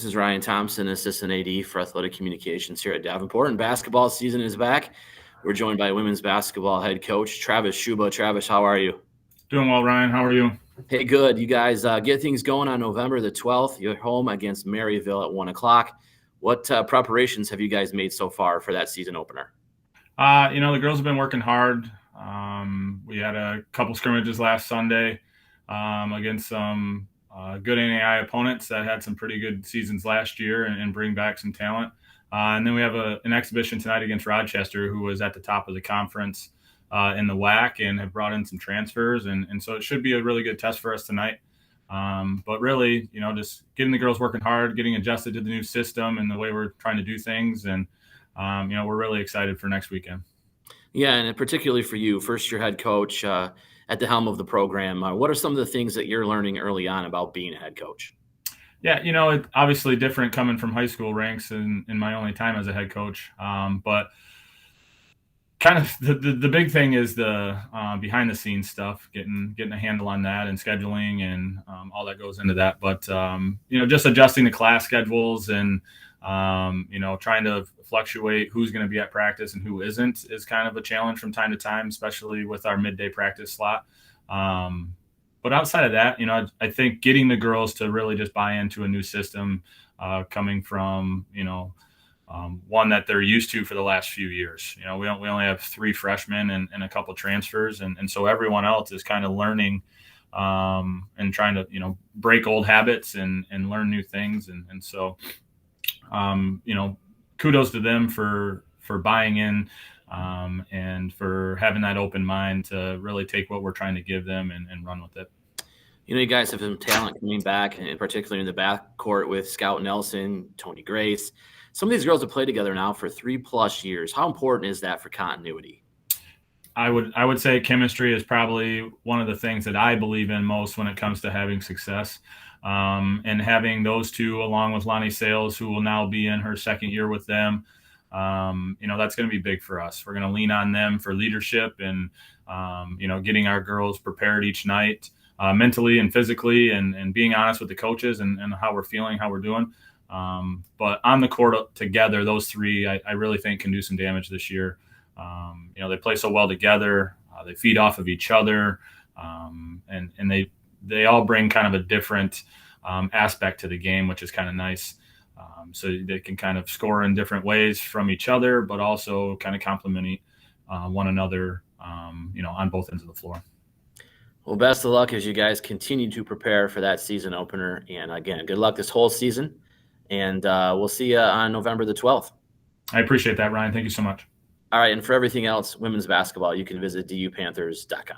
This is Ryan Thompson, Assistant AD for Athletic Communications here at Davenport, and basketball season is back. We're joined by women's basketball head coach Travis Schuba. Travis, how are you? Doing well, Ryan. How are you? Hey, good. You guys get things going on November the 12th. You're home against Maryville at 1 o'clock. What preparations have you guys made so far for that season opener? The girls have been working hard. We had a couple scrimmages last Sunday against some good NAI opponents that had some pretty good seasons last year and bring back some talent. And then we have an exhibition tonight against Rochester, who was at the top of the conference in the WAC and have brought in some transfers. And so it should be a really good test for us tonight. But really, just getting the girls working hard, getting adjusted to the new system and the way we're trying to do things. And, we're really excited for next weekend. Yeah, and particularly for you, first year head coach at the helm of the program. What are some of the things that you're learning early on about being a head coach? Yeah, it's obviously different coming from high school ranks in my only time as a head coach. But kind of the big thing is the behind the scenes stuff, getting a handle on that and scheduling and all that goes into that. But just adjusting the class schedules and trying to fluctuate who's going to be at practice and who isn't is kind of a challenge from time to time, especially with our midday practice slot. But outside of that, I think getting the girls to really just buy into a new system, coming from one that they're used to for the last few years. We only have 3 freshmen and a couple transfers, and so everyone else is kind of learning and trying to break old habits and learn new things, and so kudos to them for buying in and for having that open mind to really take what we're trying to give them and run with it. You guys have some talent coming back, and particularly in the backcourt with Scout Nelson, Tony Grace. Some of these girls have played together now for 3+ years. How important is that for continuity? I would say chemistry is probably one of the things that I believe in most when it comes to having success. And having those two, along with Lonnie Sales, who will now be in her second year with them, that's going to be big for us. We're going to lean on them for leadership and, getting our girls prepared each night, mentally and physically, and being honest with the coaches and how we're feeling, how we're doing. But on the court together, those 3, I really think can do some damage this year. They play so well together. They feed off of each other. And they all bring kind of a different aspect to the game, which is kind of nice. So they can kind of score in different ways from each other, but also kind of complement one another, on both ends of the floor. Well, best of luck as you guys continue to prepare for that season opener. And again, good luck this whole season. And we'll see you on November the 12th. I appreciate that, Ryan. Thank you so much. All right. And for everything else, women's basketball, you can visit dupanthers.com.